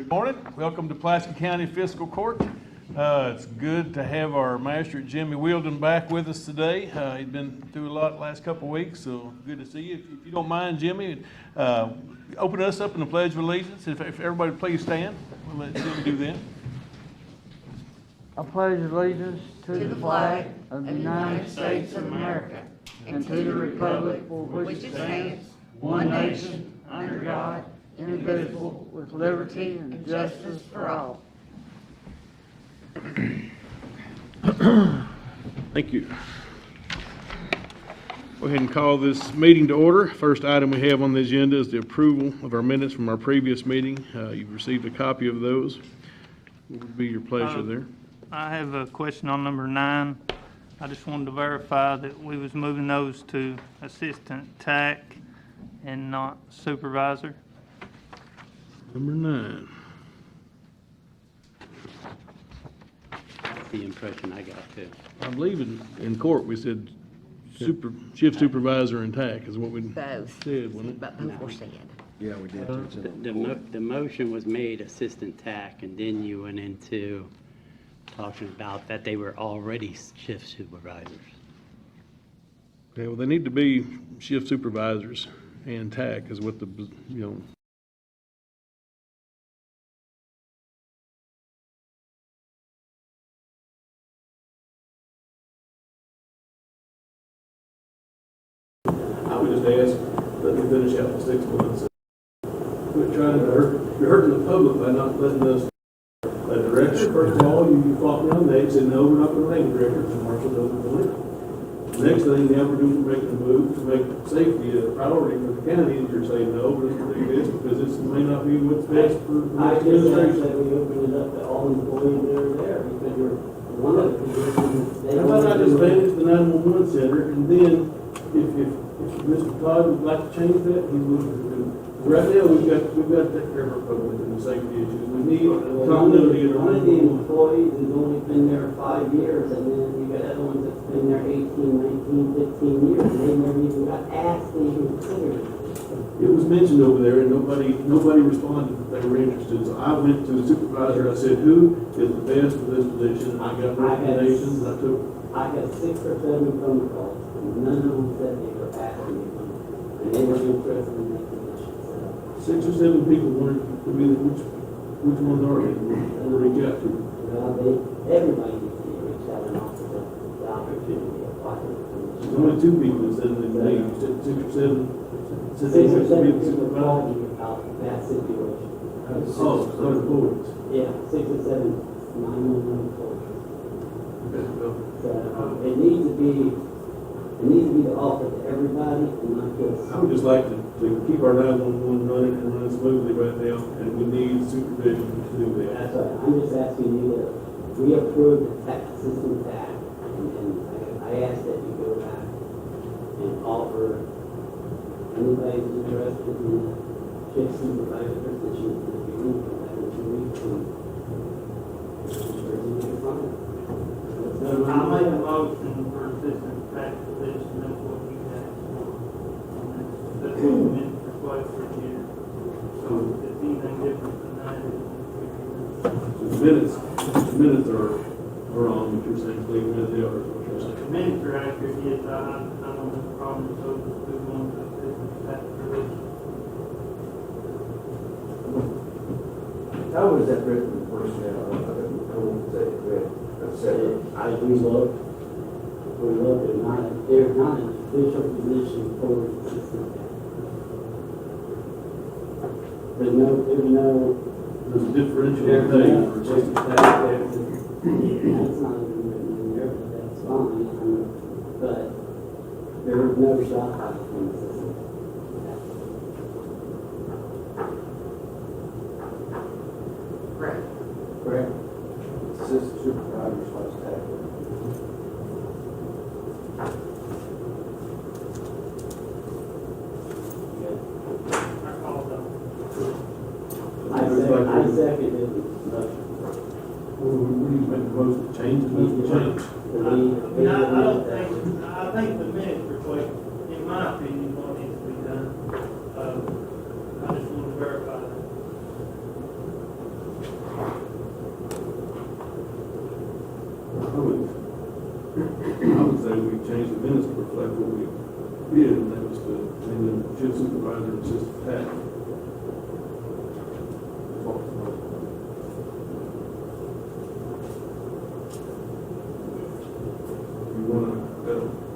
Good morning. Welcome to Pulaski County Fiscal Court. It's good to have our magistrate Jimmy Wielden back with us today. He's been through a lot the last couple of weeks, so good to see you. If you don't mind, Jimmy, open us up in the Pledge of Allegiance. If everybody please stand, we'll let Jimmy do that. I pledge allegiance to the flag of the United States of America and to the republic for which it stands, one nation, under God, indivisible, with liberty and justice for all. Thank you. Go ahead and call this meeting to order. First item we have on the agenda is the approval of our minutes from our previous meeting. You've received a copy of those. What would be your pleasure there? I have a question on number 9. I just wanted to verify that we was moving those to assistant TAC and not supervisor. Number 9. That's the impression I got too. I believe in court we said shift supervisor and TAC is what we Both. said, wasn't it? But both were said. Yeah, we did. The motion was made assistant TAC, and then you went into talking about that they were already shift supervisors. Okay, well, they need to be shift supervisors and TAC is what I would just ask, let me finish out the 6 months. Quit trying to you're hurting the public by not letting us, a director, first of all, you fought me on that, you said, no, we're not going to name directors, and Marshall doesn't believe it. The next thing, now we're doing, making a move to make safety a priority for the county, and you're saying, no, we're going to do this because this may not be what's best for the I just administration. said we opened it up to all employees that are there, because you're one of the positions. How about I just manage the 911 center, and then if Mr. Todd would like to change that, he would. Right now, we've got to take care of our public and the safety issues. We need continuity in our. One of the employees has only been there 5 years, and then you got other ones that's been there 18, 19, 15 years, and they never even got asked to even consider it. It was mentioned over there, and nobody responded that they were interested. So I went to the supervisor, I said, who is the best for this position? I got recommendations, I took. I got 6 or 7 phone calls, and none of them said they were asking me, and they were interested in that position. 6 or 7 people wanted to be which ones are they? We'll reach out to. Well, everybody needs to reach out and offer the opportunity to apply for the position. There's only 2 people that said they named. You said 6 or 7. Said 6 they or wanted to be 7 the people supervisor. called me about that situation. Oh, other boards. Yeah, 6 or 7 911 employees. Okay, well, So it needs to be offered to everybody, and not just. I would just like to keep our 911 running and running smoothly right now, and we need supervision to do that. That's right. I'm just asking you to reapprove the tax system tax, and I ask that you go back and offer anybody who's interested in the shift supervisor position to be moved for that in 2 weeks. And you can find it. I'll make a motion for assistant tax position, that's what you have. That's what we meant for quite for a year. So if anything different than that, The minutes are wrong, what you're saying, leave them as they are, is what you're the saying. minutes are accurate, yes, I don't have a problem with those two going to assistant tax position. How was that written personnel? I won't say it read. We looked, there's not an official position for assistant tax. There's no. There's a differential There's pay no- for assistant tax. That's not even written in there, but that's fine. But there is no shot at an assistant tax. Correct. Assistant supervisor / tax. I second it. We need to make a motion to change, I think the minutes reflect, in my opinion, what needs to be done. I just want to verify that. like what we did, and that was to, and then shift supervisor and assistant tax. You wanna,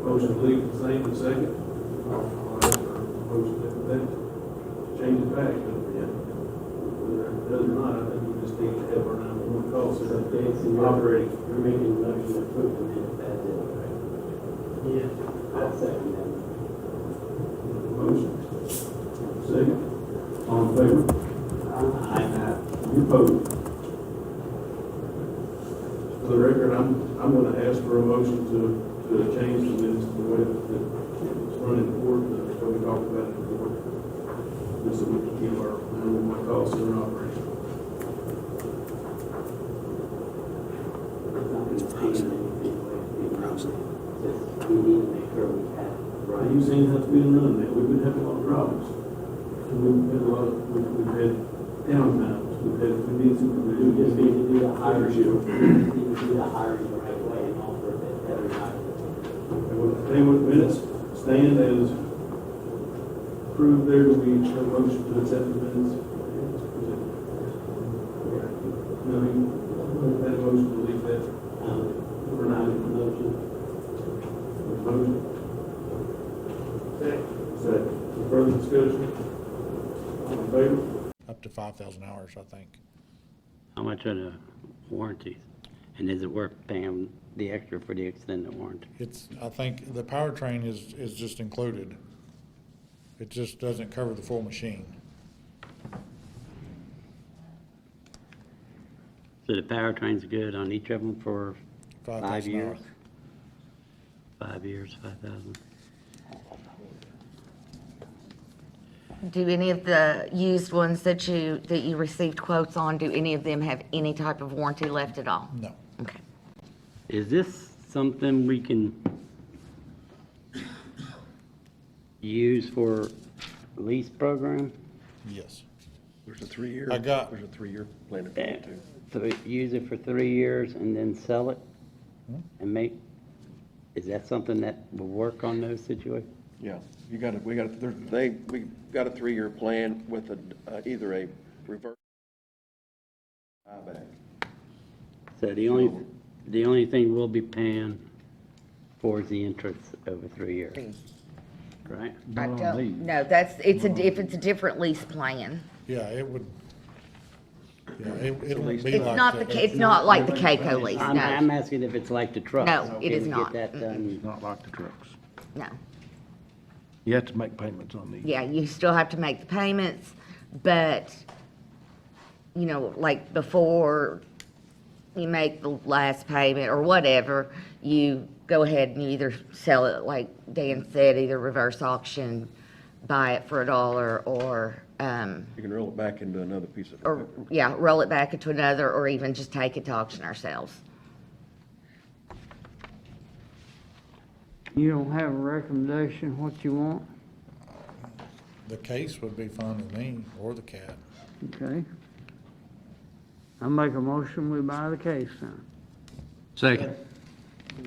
motion to leave the same in a second? I'll ask for a motion that change it back, yeah. Whether it does or not, I think we just need to have our 911 call center Okay, so operating. you're making a motion to approve the minutes as is, right? Yeah. I'll second that. Motion. Second. All in favor? You opposed? For the record, I'm gonna ask for a motion to change the minutes to the way that it's running forward, that we talked about it before. Just so we can keep our 911 call center operating. It's not going to change anything. Just, we need to make sure we have it right. You've seen how it's been run now. We've been having a lot of problems. And we've had a lot of, we've had downtimes. We need supervision. We just need to do the hiring, we Leadership. need to do the hiring the right way and offer it to everybody. And with the table of minutes, stand as approved there, do we have a motion to accept the minutes? No, you had a motion to leave that for now. Motion. Motion. Second. Any further discussion? All in favor? Up to 5,000 hours, I think. How much are the warranties? And is it worth paying the extra for the extended warranty? I think the powertrain is just included. It just doesn't cover the full machine. So the powertrain's good on each of them for 5,000 5 years? hours. 5 years, 5,000. Do any of the used ones that you received quotes on, do any of them have any type of warranty left at all? No. Okay. Is this something we can use for lease program? Yes. There's a 3-year. I got- There's a 3-year plan. Use it for 3 years and then sell it and make, is that something that will work on those situations? Yeah, we got a 3-year plan with either a reverse buyback. So the only thing we'll be paying for is the interest over 3 years, right? I don't, no, if it's a different lease plan. Yeah, it would, it wouldn't be It's like not it's not like the Keiko lease, I'm no, asking if it's like the trucks. No, it is Can we not. get that done? Not like the trucks. no. You have to make payments on these. Yeah, you still have to make the payments, but, like before you make the last payment or whatever, you go ahead and you either sell it, like Dan said, either reverse auction, buy it for $1, or, You can roll it back into another piece of. roll it back into another, or even just take it to auction ourselves. You don't have a recommendation what you want? the case would be fine with me, or the cat. Okay. I make a motion, we buy the case then. Second.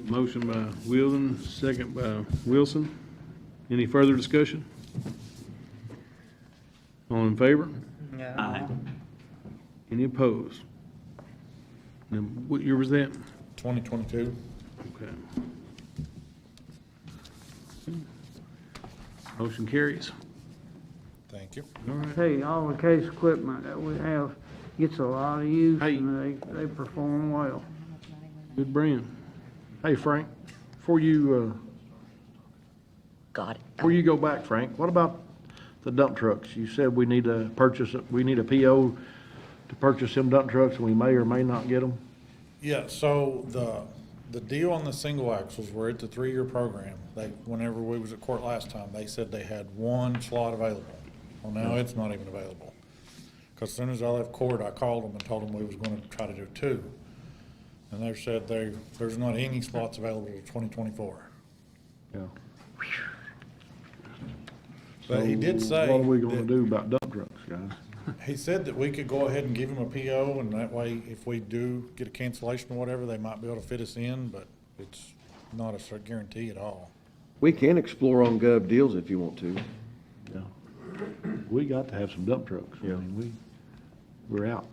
Motion by Wilson, second by Wilson. Any further discussion? All in favor? Aye. Any opposed? Now, what year was that? 2022. Okay. Motion carries. Thank you. All right. Hey, all the case equipment that we have gets a lot of use Hey. and they perform well. Good brand. Hey, Frank, before you Got it. Go back, Frank, what about the dump trucks? You said we need to purchase, we need a PO to purchase them dump trucks, and we may or may not get them? Yeah, so the deal on the single axles, we're at the 3-year program. Whenever we was at court last time, they said they had 1 slot available. Well, now it's not even available. Because as soon as I left court, I called them and told them we was gonna try to do 2. And they said there's not any slots available till 2024. Yeah. But he did say. What are we gonna that- do about dump trucks, guys? He said that we could go ahead and give him a PO, and that way, if we do get a cancellation or whatever, they might be able to fit us in, but it's not a guarantee at all. We can explore on Gov deals if you want to. Yeah. We got to have some dump trucks. I Yeah. mean, we're out.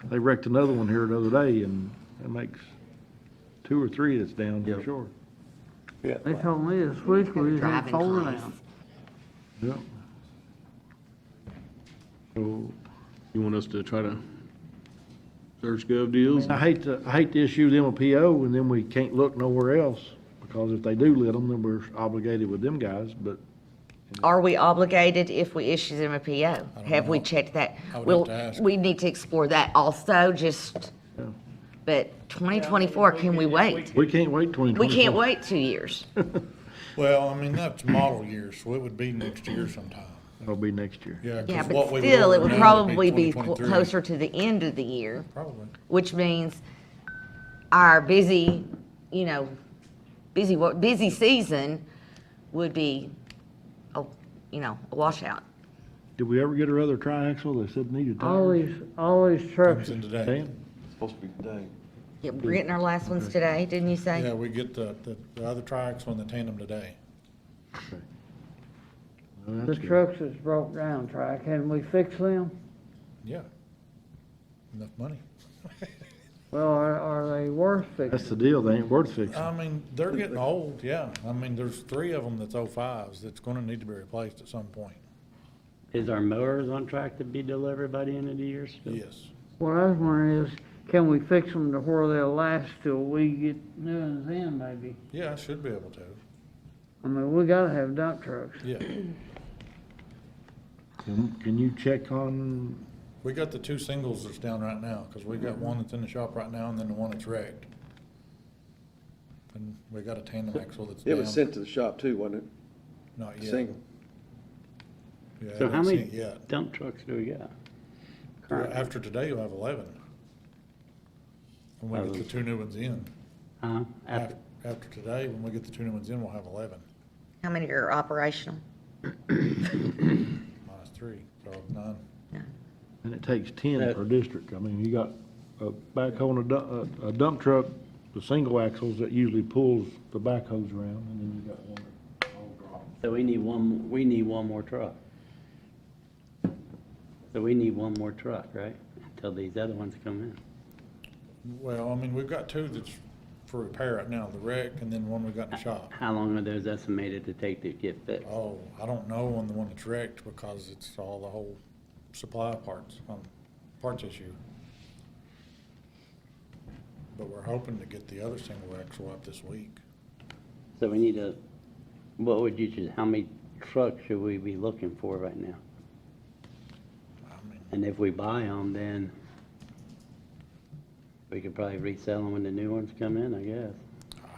They wrecked another one here the other day, and it makes 2 or 3 that's down for Yep. sure. They told me this week we just had Driving 4 class. down. Yeah. So, you want us to try to search gov deals? I hate to issue them a PO and then we can't look nowhere else, because if they do let them, then we're obligated with them guys, but Are we obligated if we issue them a PO? don't Have we know. checked that? I would Well, have to ask. we need to explore that also, just, Yeah. but 2024, can we wait? we can't wait 2024. We can't wait 2 years. Well, I mean, that's model year, so it would be next year sometime. That'll be next year. Yeah, Yeah, 'cause but what we still, it would order now probably be 2023. closer to the end of the year, Probably. which means our busy, you know, busy season would be, a a washout. Did we ever get our other triaxle? They said needed All tires. these trucks, Comes in today. Dan? Supposed to be today. Yeah, we're getting our last ones today, didn't you say? Yeah, we get the other triaxle and the tandem today. Well, the that's good. trucks that's broke down, can we fix them? Yeah. Enough money. Well, are they worth That's fixing? the deal. They ain't worth fixing. I mean, they're getting old, yeah. I mean, there's 3 of them that's 05s that's gonna need to be replaced at some point. Is our mowers on track to be delivered by the end of the year still? Yes. What I was wondering is, can we fix them to where they'll last till we get new ones in, maybe? Yeah, I should be able to. I mean, we gotta have dump trucks. Yeah. Can you check on, We got the 2 singles that's down right now, because we got one that's in the shop right now and then the one that's wrecked. And we got a tandem axle that's It down. was sent to the shop too, wasn't it? Not yet. Single. Yeah, I So how haven't many seen it yet. dump trucks do we got? currently? After today, you'll have 11. When we get the 2 new ones in. Huh? After, After today, when we get the 2 new ones in, we'll have 11, How many are operational? minus 3, so 9. and it takes 10 per district. I mean, you got a backhoe and a dump truck, the single axles that usually pulls the backhoes around, and then you got one that all drives. so we need one more truck. So we need one more truck, right? Until these other ones come in. Well, I mean, we've got 2 that's for repair right now, the wreck and then one we got in the shop. How long are those estimated to take to get fixed? Oh, I don't know on the one that's wrecked because it's all the whole supply parts, parts issue. But we're hoping to get the other single axle up this week. So we need a, how many trucks should we be looking for right now? I mean, And if we buy them, then we could probably resell them when the new ones come in, I guess.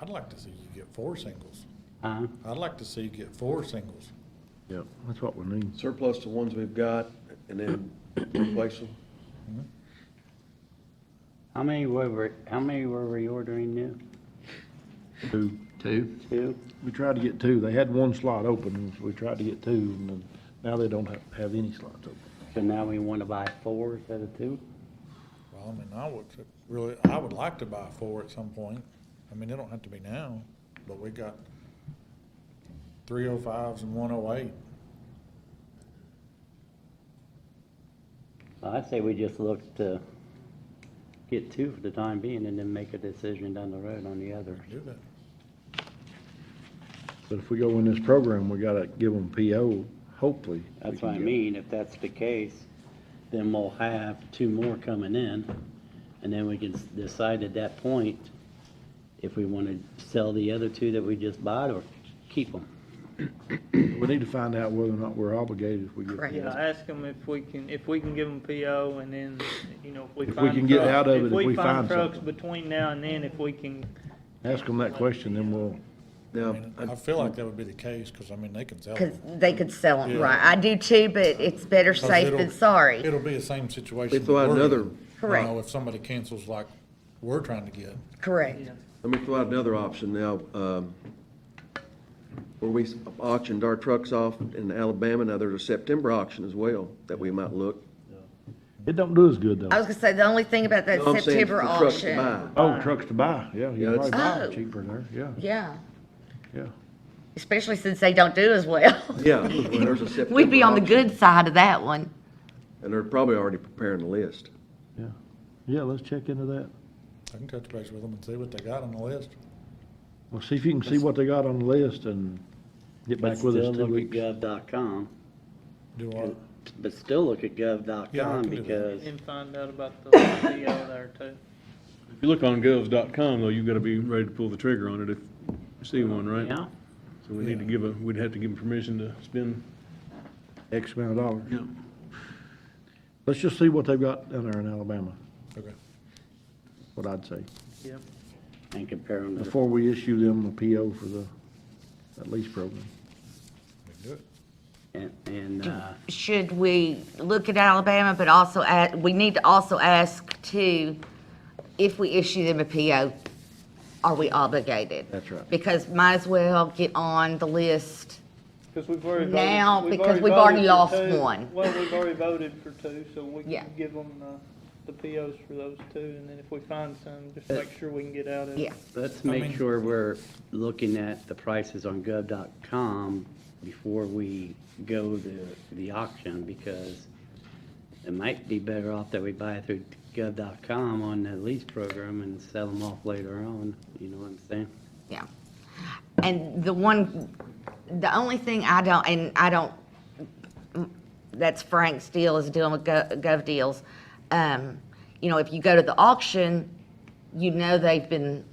I'd like to see you get 4 singles. Huh? I'd like to see you get 4 singles. Yep, that's what we need. Surplus the ones we've got and then replace them. How many were we ordering new? 2. Two? We tried to get 2. They had 1 slot open, and we tried to get 2, and then now they don't have any slots open. So now we want to buy 4 instead of 2? Well, I mean, I would like to buy 4 at some point. I mean, it don't have to be now, but we got 3 05s and 1 08. I'd say we just look to get 2 for the time being and then make a decision down the road on the others. Do that. But if we go in this program, we gotta give them PO, hopefully. we That's can what I get- mean, if that's the case, then we'll have 2 more coming in, and then we can decide at that point if we want to sell the other 2 that we just bought or keep them. We need to find out whether or not we're obligated if we get. Correct. Yeah, ask them if we can give them PO and then, if we If we find can get trucks- out of it, if we if we find trucks something. between now and then, if we can. Ask them that question, then we'll, I Now, mean, I feel like that would be the case, because, I mean, they can sell Because them. they could sell them, Yeah. right? I do too, but it's better 'Cause safe it'll- than sorry. It'll be the same situation. They throw out we're another- in. Correct. You know, if somebody cancels like we're trying to get. Correct. let me throw out another option now. Where we auctioned our trucks off in Alabama, now there's a September auction as well that we might look. it don't do as good though. I was gonna say, the only thing about that No, I'm saying September for trucks to auction. buy. Oh, trucks to buy, yeah, Yeah, you can probably it's- buy Oh. it cheaper there, yeah, Yeah, yeah. especially since they don't do as well. Yeah, well, there's a September We'd be on the auction, good side of that one. and they're probably already preparing the list. Yeah, let's check into that. I can touch base with them and see what they got on the list. Well, see if you can see what they got on the list and get But back with still us 2 look at weeks. gov.com, Do what? but still look at Yeah, I gov.com can do that. because And find out about the PO there too. If you look on govs.com though, you've gotta be ready to pull the trigger on it if you see one, right? Yeah. So we need to we'd have to give them permission to spend, X amount of dollars. yeah. Let's just see what they've got down there in Alabama, Okay. what I'd say, and compare them to before we issue them a PO for that lease program. We can do it. and Should we look at Alabama, but also we need to also ask too, if we issue them a PO, are we obligated? That's right. Because might as well get on the list. Because we've already voted. Now, because we've already voted for lost two. one. Well, we've already voted for two, so we Yeah. can give them the POs for those two, and then if we find some, just make sure we can get out of it. Yeah, let's I make mean- sure we're looking at the prices on gov.com before we go to the auction, because it might be better off that we buy it through gov.com on the lease program and sell them off later on, you know what I'm saying? yeah. And the only thing that's Frank's deal, is dealing with Gov Deals. You know, if you go to the auction, you know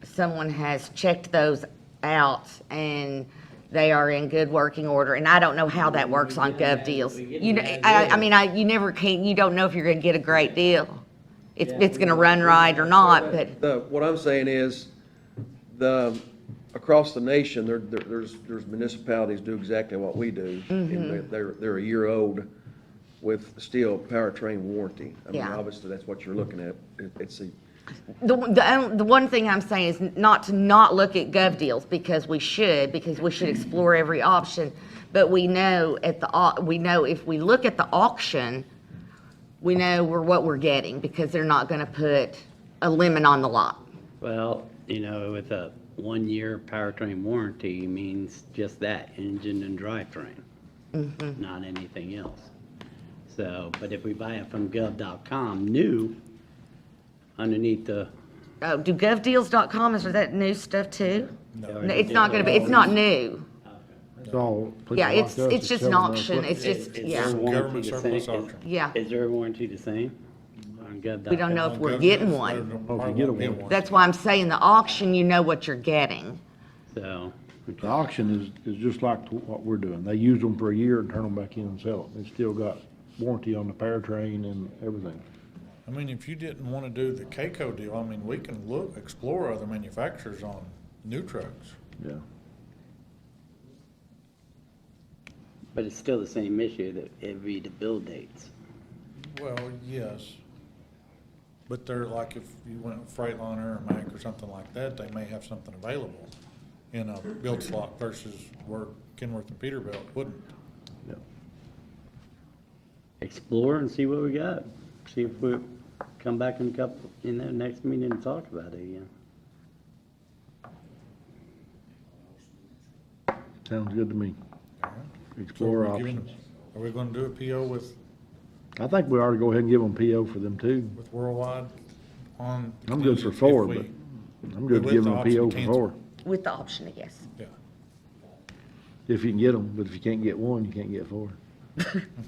someone has checked those out and they are in good working order, and I don't know how that works on Gov Deals. You know, you never can, you don't know if you're gonna get a great deal. It's gonna run right or not, but, What I'm saying is, across the nation, there's municipalities do exactly what we do. And they're a year old with still powertrain warranty. I mean, Yeah. obviously, that's what you're looking at. It's a, the one thing I'm saying is not to not look at Gov Deals, because we should explore every option. But we know if we look at the auction, we know what we're getting, because they're not gonna put a limit on the lot. Well, you know, with a 1-year powertrain warranty means just that, engine and drivetrain, not anything else. So, but if we buy it from gov.com new, underneath the, Oh, do govdeals.com, is that new stuff too? No. No, it's not gonna be, it's not new. It's all. people Yeah, like it's us that just an sell them auction, it's equipment. just, is yeah, their warranty Government the surplus same? auction. yeah. Is their warranty the same on gov.com? We don't know if we're On getting Gov, one. there Oh, if you probably get a won't be one. That's why I'm saying the auction, you know what you're getting. So, The auction is just like what we're doing. They use them for a year and turn them back in and sell them. It's still got warranty on the powertrain and everything. I mean, if you didn't want to do the Keiko deal, I mean, we can explore other manufacturers on new trucks. Yeah. but it's still the same issue, that it'd be the build dates. Well, yes. But they're like, if you went with Freightliner or Mack or something like that, they may have something available in a build slot versus where Kenworth and Peterbilt wouldn't. Yeah. Explore and see what we got. See if we come back in the next meeting and talk about it again. Sounds good to me. So Explore are we giving- options. Are we gonna do a PO with I think we ought to go ahead and give them PO for them too. Worldwide on? I'm good for if 4, we- but I'm good to with give the them a option PO to for cancel. 4. With the option, yes. Yeah, If you can get them, but if you can't get 1, you can't get 4.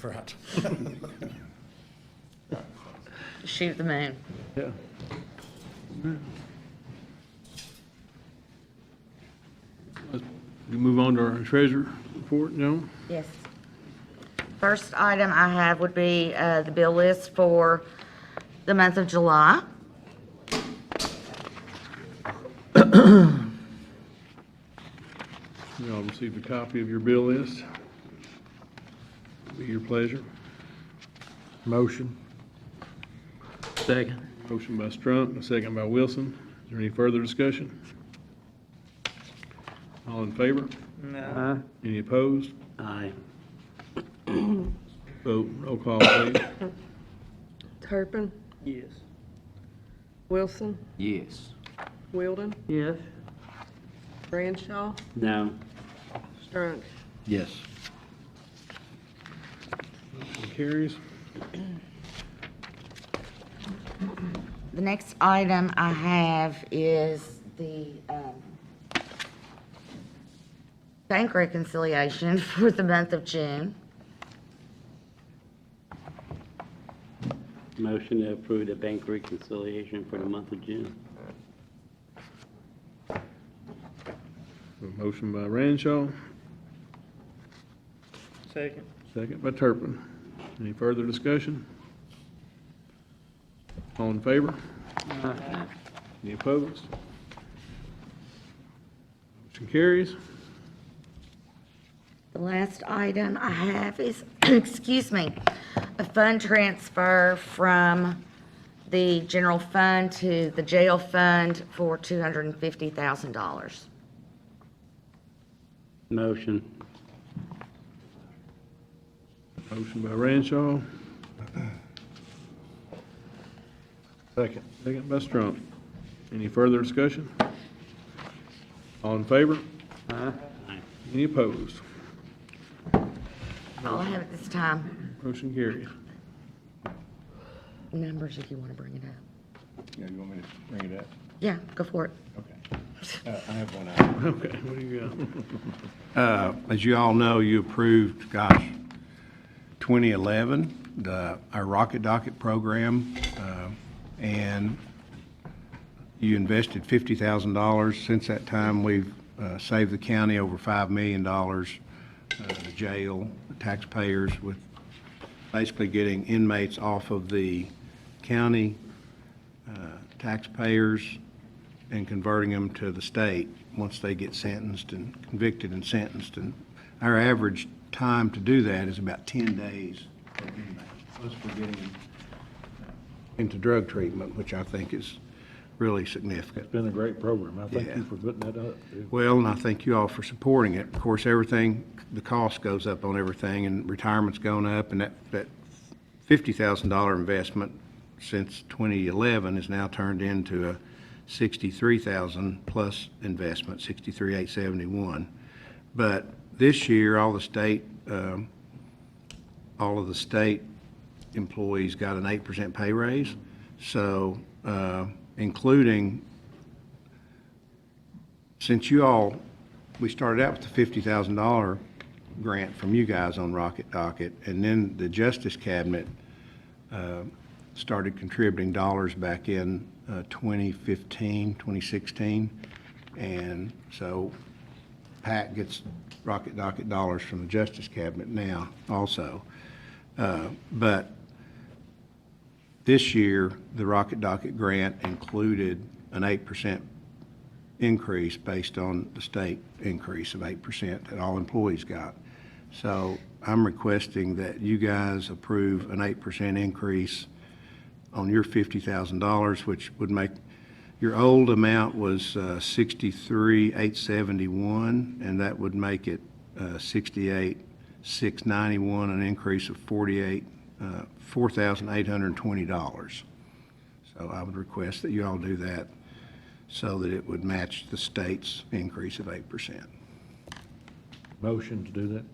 right. Shoot the moon. Yeah. We move on to our treasurer report, Joan? Yes. First item I have would be the bill list for the month of July. You all received a copy of your bill list. Be your pleasure. Motion. Second. Motion by Strunk, a second by Wilson. Is there any further discussion? All in favor? No. Any opposed? Aye. Vote, roll call, please. Turpin, Yes. Wilson, Yes. Wilden, Yes. Branshaw, No. Strunk. Yes. Motion carries. The next item I have is the bank reconciliation for the month of June. Motion to approve the bank reconciliation for the month of June. A motion by Ranshaw, Second. second by Turpin. Any further discussion? All in favor? Any opposed? Motion carries. The last item I have is, excuse me, a fund transfer from the general fund to the jail fund for $250,000. Motion. Motion by Ranshaw, Second. second by Strunk. Any further discussion? All in favor? Any opposed? All I have at this time. Motion carries. Numbers if you want to bring it up. Yeah, you want me to bring it up? Yeah, go for it. Okay. I have one item. Okay, what do you got? As you all know, you approved, 2011, our Rocket Docket program, and you invested $50,000. Since that time, we've saved the county over $5 million, the jail, the taxpayers, with basically getting inmates off of the county taxpayers and converting them to the state once they get sentenced and convicted and sentenced. And our average time to do that is about 10 days per inmate. Plus we're getting them into drug treatment, which I think is really significant. It's been a great program. I thank Yeah. you for putting that up. Well, and I thank you all for supporting it. Of course, everything, the cost goes up on everything, and retirement's gone up, and that $50,000 investment since 2011 is now turned into a $63,000 plus investment, $63,871. But this year, all of the state employees got an 8% pay raise. So, including, since we started out with the $50,000 grant from you guys on Rocket Docket, and then the Justice Cabinet started contributing dollars back in 2015, 2016, and so Pat gets Rocket Docket dollars from the Justice Cabinet now also. But this year, the Rocket Docket grant included an 8% increase based on the state increase of 8% that all employees got. So I'm requesting that you guys approve an 8% increase on your $50,000, which would make, your old amount was $63,871, and that would make it $68,691, an increase of $4,820. So I would request that you all do that so that it would match the state's increase of 8%. Motion to do that?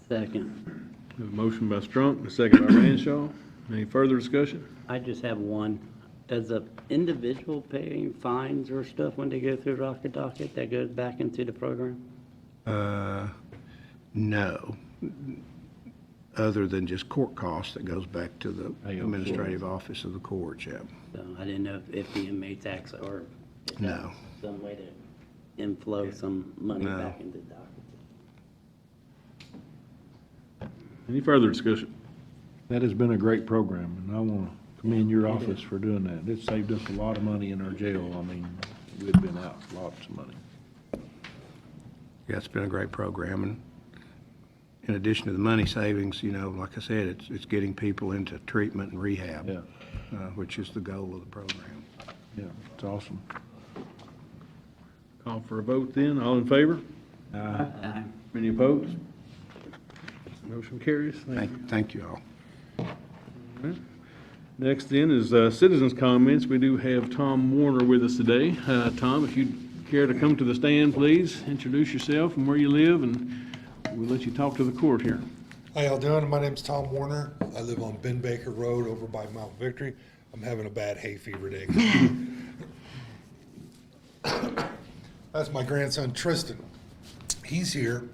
Second. A motion by Strunk, a second by Ranshaw. Any further discussion? I just have one. Does a individual pay fines or stuff when they go through Rocket Docket that goes back into the program? No, other than just court costs that goes back to the administrative office of the courts, yeah. So I didn't know if the inmates actually, or if No. that's some way to inflow some money No. back into the docket. Any further discussion? That has been a great program, and I want to commend your office for doing that. It saved us a lot of money in our jail. I mean, we'd been out lots of money. Yeah, it's been a great program, and in addition to the money savings, like I said, it's getting people into treatment and rehab, Yeah. Which is the goal of the program. Yeah, it's awesome. Call for a vote then. All in favor? Aye. Any opposed? Motion carries. Thank you. Thank you all. Next then is citizens' comments. We do have Tom Warner with us today. Tom, if you'd care to come to the stand, please? Introduce yourself and where you live, and we'll let you talk to the court here. How y'all doing? My name's Tom Warner. I live on Ben Baker Road over by Mount Victory. I'm having a bad hay fever day. That's my grandson Tristan. He's here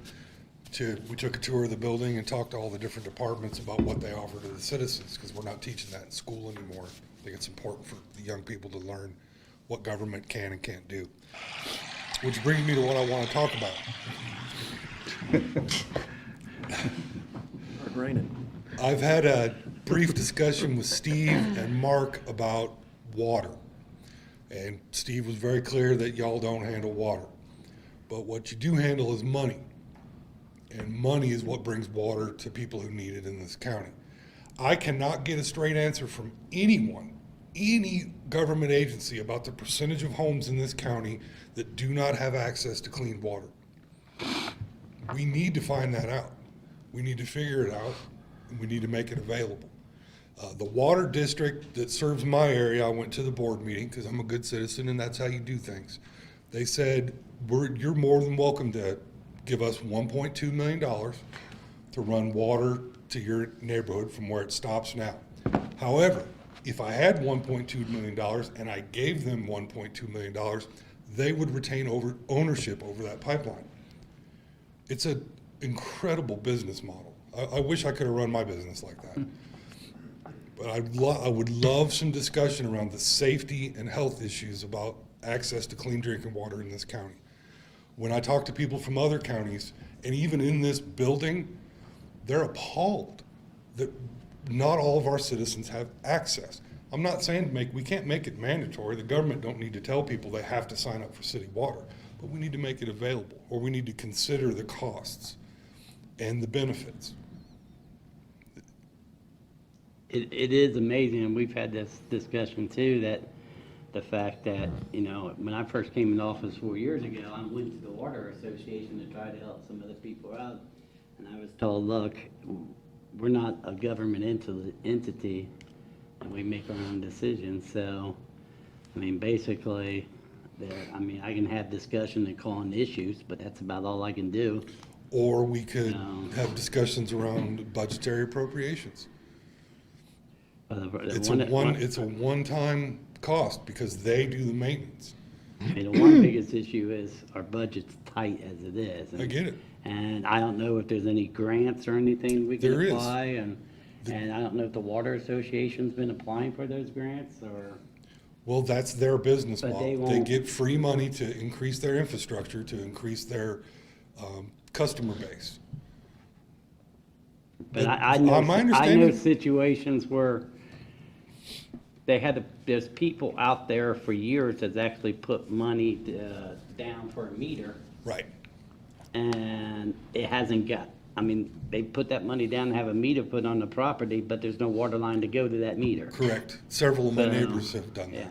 we took a tour of the building and talked to all the different departments about what they offer to the citizens, because we're not teaching that in school anymore. I think it's important for the young people to learn what government can and can't do. Which brings me to what I want to talk about. I've had a brief discussion with Steve and Mark about water. And Steve was very clear that y'all don't handle water. But what you do handle is money. And money is what brings water to people who need it in this county. I cannot get a straight answer from anyone, any government agency, about the percentage of homes in this county that do not have access to clean water. We need to find that out. We need to figure it out, and we need to make it available. The water district that serves my area, I went to the board meeting because I'm a good citizen and that's how you do things. They said, you're more than welcome to give us $1.2 million to run water to your neighborhood from where it stops now. However, if I had $1.2 million and I gave them $1.2 million, they would retain ownership over that pipeline. It's an incredible business model. I wish I could have run my business like that. But I would love some discussion around the safety and health issues about access to clean drinking water in this county. When I talk to people from other counties, and even in this building, they're appalled that not all of our citizens have access. I'm not saying we can't make it mandatory. The government don't need to tell people they have to sign up for city water, but we need to make it available, or we need to consider the costs and the benefits. It is amazing, and we've had this discussion too, that the fact that, you know, when I first came into office 4 years ago, I went to the Water Association to try to help some other people out. And I was told, look, we're not a government entity, and we make our own decisions. So, I mean, basically, I can have discussion and call on issues, but that's about all I can do. Or we could have discussions around budgetary appropriations. It's a one-time cost because they do the maintenance. I mean, the one biggest issue is our budget's tight as it is. I get it. And I don't know if there's any grants or anything we can There is. apply, and I don't know if the Water Association's been applying for those grants, or. Well, that's their business But model. They get free money to increase their infrastructure, to increase their customer base. But But I know, my I know understanding- situations where there's people out there for years that's actually put money down for a meter, Right. and it hasn't they put that money down and have a meter put on the property, but there's no water line to go to that meter. Correct. Several of my So, neighbors have done yeah.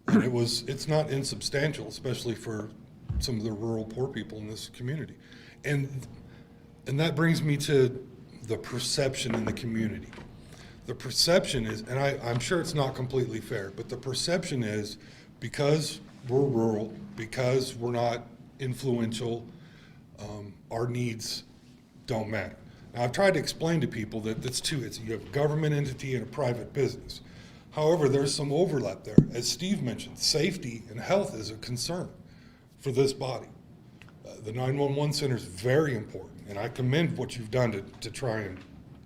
that. And it's not insubstantial, especially for some of the rural poor people in this community. And that brings me to the perception in the community. The perception is, and I'm sure it's not completely fair, but the perception is because we're rural, because we're not influential, our needs don't matter. Now, I've tried to explain to people that you have a government entity and a private business. However, there's some overlap there. As Steve mentioned, safety and health is a concern for this body. The 911 center is very important, and I commend what you've done to try and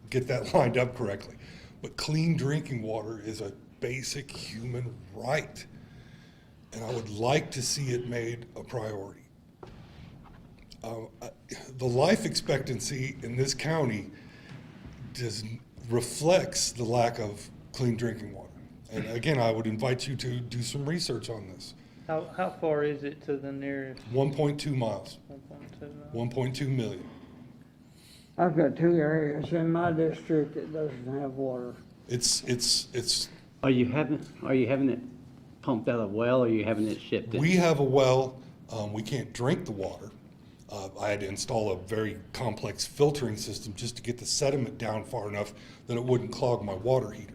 get that lined up correctly. But clean drinking water is a basic human right, and I would like to see it made a priority. The life expectancy in this county reflects the lack of clean drinking water. And again, I would invite you to do some research on this. How far is it to the nearest 1.2 miles, 1.2? 1.2 million. I've got 2 areas in my district that doesn't have water. It's, Are you having it pumped out of a well, or are you having it shipped in? we have a well, we can't drink the water. I had to install a very complex filtering system just to get the sediment down far enough that it wouldn't clog my water heater.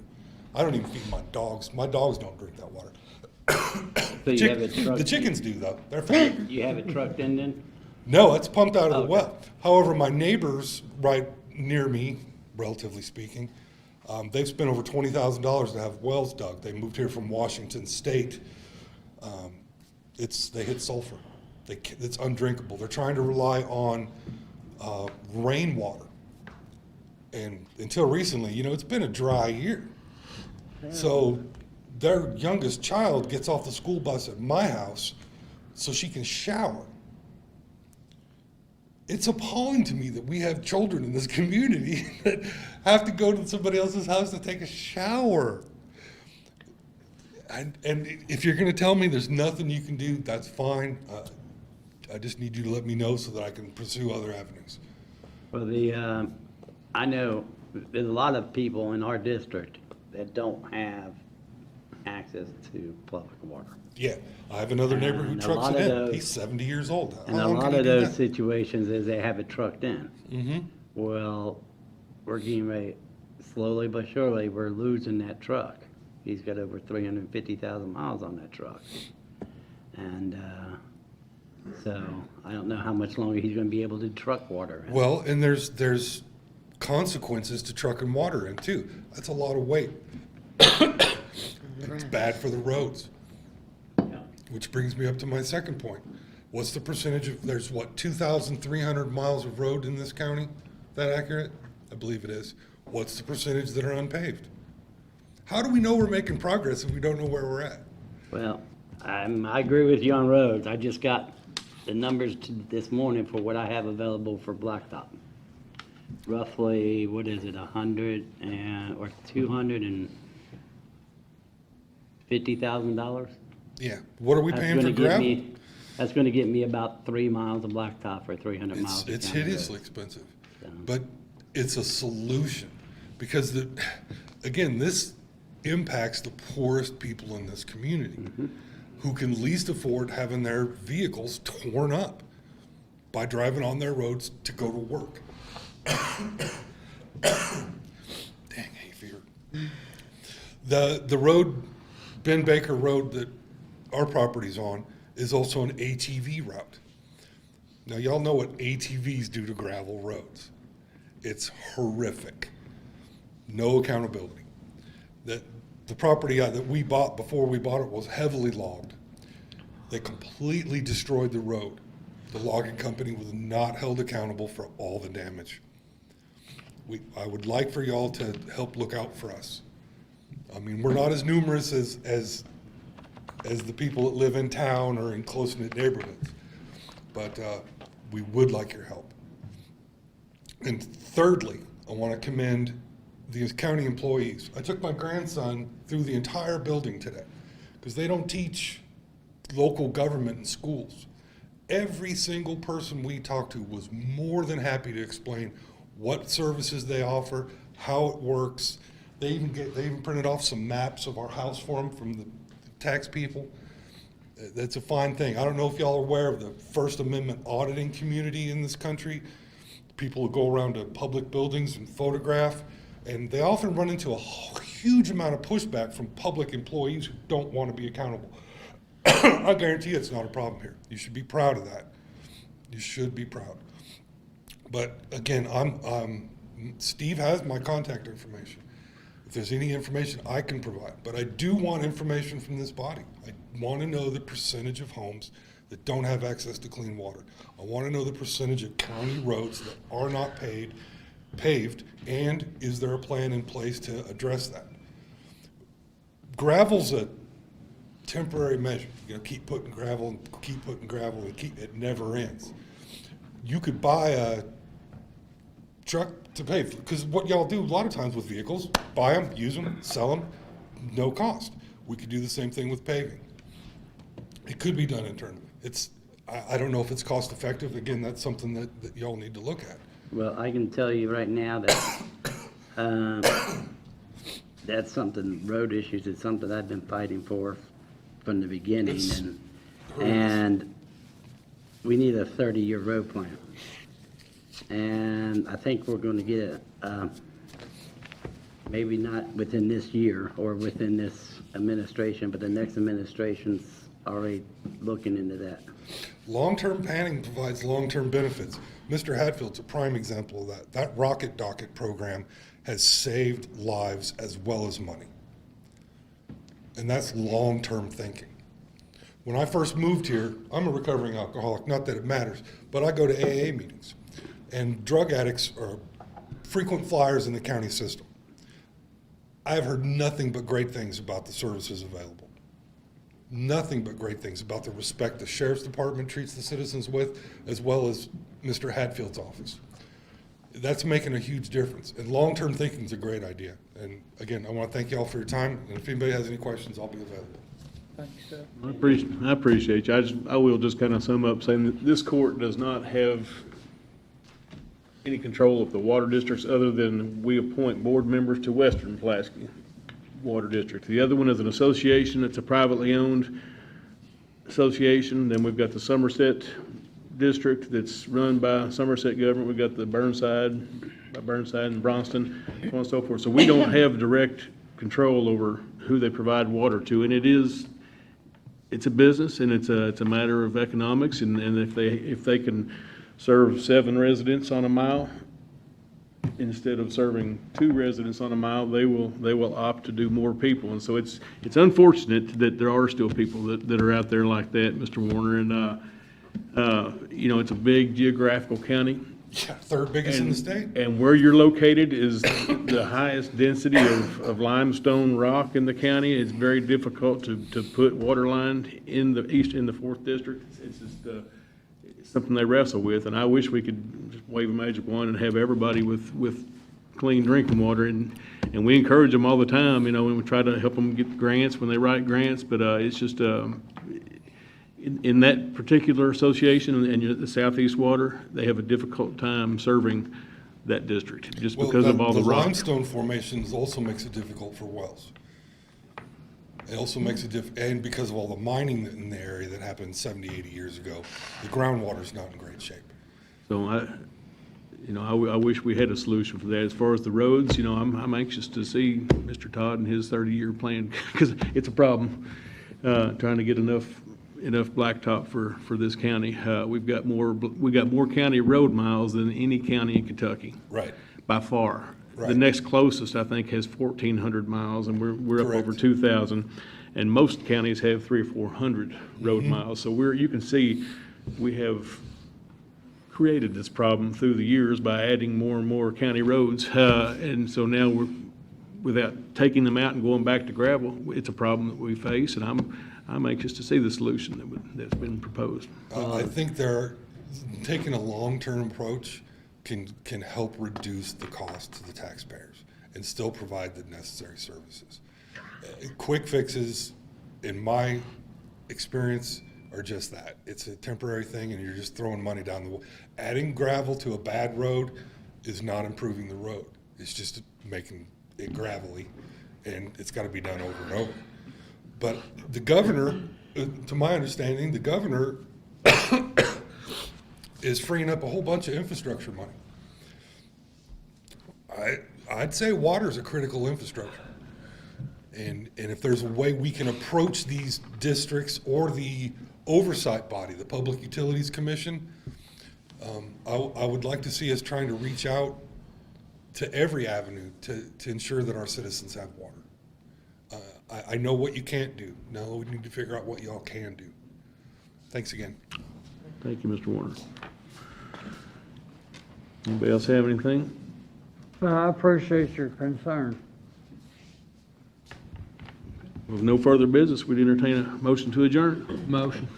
I don't even feed my dogs. My dogs don't drink that water. So you have a truck? The chickens do though, they're fine. You have it trucked in then? No, it's pumped out of the Okay. well. However, my neighbors right near me, relatively speaking, they've spent over $20,000 to have wells dug. They moved here from Washington State. They hit sulfur. It's undrinkable. They're trying to rely on rainwater. And until recently, it's been a dry year. So their youngest child gets off the school bus at my house so she can shower. It's appalling to me that we have children in this community that have to go to somebody else's house to take a shower. And if you're gonna tell me there's nothing you can do, that's fine. I just need you to let me know so that I can pursue other avenues. Well, I know there's a lot of people in our district that don't have access to public water. Yeah, I have another neighbor who And a trucks lot it of in. those- He's 70 years old. And How a long lot can he of do those that? situations is they have it trucked in. Mm-hmm. Well, we're getting ready, slowly but surely, we're losing that truck. He's got over 350,000 miles on that truck. And, so I don't know how much longer he's gonna be able to truck water. Well, and there's consequences to trucking water in too. That's a lot of weight. It's bad for the roads. Which brings me up to my second point. What's the percentage of, there's what, 2,300 miles of road in this county? Is that accurate? I believe it is. What's the percentage that are unpaved? How do we know we're making progress if we don't know where we're at? Well, I agree with you on roads. I just got the numbers this morning for what I have available for blacktop. Roughly, what is it, 100 or $250,000? Yeah, what are we paying for gravel? That's gonna get me about 3 miles of blacktop for 300 miles. It's down the road. hideously expensive, So- but it's a solution because again, this impacts the poorest people in this community who can least afford having their vehicles torn up by driving on their roads to go to work. Dang hay fever. The road, Ben Baker Road that our property's on is also an ATV route. Now, y'all know what ATVs do to gravel roads. It's horrific. No accountability. The property that we bought before we bought it was heavily logged. They completely destroyed the road. The logging company was not held accountable for all the damage. I would like for y'all to help look out for us. I mean, we're not as numerous as the people that live in town or in close-knit neighborhoods, but we would like your help. And thirdly, I want to commend the county employees. I took my grandson through the entire building today because they don't teach local government in schools. Every single person we talked to was more than happy to explain what services they offer, how it works. They even printed off some maps of our house for them from the tax people. That's a fine thing. I don't know if y'all are aware of the First Amendment auditing community in this country. People who go around to public buildings and photograph, and they often run into a huge amount of pushback from public employees who don't want to be accountable. I guarantee you it's not a problem here. You should be proud of that. You should be proud. But again, Steve has my contact information. If there's any information I can provide, but I do want information from this body. I want to know the percentage of homes that don't have access to clean water. I want to know the percentage of county roads that are not paved, and is there a plan in place to address that? Gravel's a temporary measure. You know, keep putting gravel and keep putting gravel and it never ends. You could buy a truck to pave, because what y'all do a lot of times with vehicles, buy them, use them, sell them, no cost. We could do the same thing with paving. It could be done internally. I don't know if it's cost effective. Again, that's something that y'all need to look at. Well, I can tell you right now that that's something, road issues is something I've been fighting for from the beginning. And we need a 30-year road plan. And I think we're going to get maybe not within this year or within this administration, but the next administration's already looking into that. Long-term planning provides long-term benefits. Mr. Hatfield's a prime example of that. That Rocket Docket program has saved lives as well as money. And that's long-term thinking. When I first moved here, I'm a recovering alcoholic, not that it matters, but I go to AA meetings. And drug addicts are frequent flyers in the county system. I've heard nothing but great things about the services available. Nothing but great things about the respect the sheriff's department treats the citizens with, as well as Mr. Hatfield's office. That's making a huge difference. And long-term thinking is a great idea. And again, I want to thank you all for your time. And if anybody has any questions, I'll be available. I appreciate you. I will just kind of sum up saying that this court does not have any control of the water districts other than we appoint board members to Western Pulaski Water District. The other one is an association. It's a privately owned association. Then we've got the Somerset District that's run by Somerset government. We've got the Burnside and Bronston, so on and so forth. So we don't have direct control over who they provide water to, and it's a business, and it's a matter of economics, and if they can serve 7 residents on a mile instead of serving 2 residents on a mile, they will opt to do more people. And so it's unfortunate that there are still people that are out there like that, Mr. Warner, and you know, it's a big geographical county. Yeah, third biggest in the state. And where you're located is the highest density of limestone rock in the county. It's very difficult to put water line in the 4th district. It's just it's something they wrestle with, and I wish we could just wave a magic wand and have everybody with clean drinking water, and we encourage them all the time, you know, and we try to help them get grants when they write grants, but it's just in that particular association and the Southeast Water, they have a difficult time serving that district just because of all the rock. Limestone formations also makes it difficult for wells. It also makes it and because of all the mining in the area that happened 70, 80 years ago, the groundwater's not in great shape. So I wish we had a solution for that. As far as the roads, you know, I'm anxious to see Mr. Todd and his 30-year plan, because it's a problem trying to get enough blacktop for this county. We got more county road miles than any county in Kentucky. Right. By far. Right. The next closest, I think, has 1,400 miles, and we're up Correct. over 2,000. And most counties have 300 or 400 road miles. So you can see we have created this problem through the years by adding more and more county roads. And so now without taking them out and going back to gravel, it's a problem that we face, and I'm anxious to see the solution that's been proposed. I think taking a long-term approach can help reduce the cost to the taxpayers and still provide the necessary services. Quick fixes, in my experience, are just that. It's a temporary thing, and you're just throwing money down the wall. Adding gravel to a bad road is not improving the road. It's just making it gravelly, and it's got to be done over and over. But the governor, to my understanding, the governor is freeing up a whole bunch of infrastructure money. I'd say water is a critical infrastructure. And if there's a way we can approach these districts or the oversight body, the Public Utilities Commission, I would like to see us trying to reach out to every avenue to ensure that our citizens have water. I know what you can't do. Now we need to figure out what y'all can do. Thanks again. Thank you, Mr. Warner. Anybody else have anything? Well, I appreciate your concern. With no further business, we'd entertain a motion to adjourn. Motion.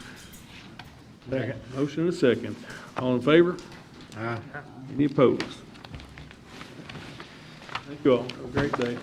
Second. Motion and a second. All in favor? Aye. Any opposed? Thank you all. Have a great day.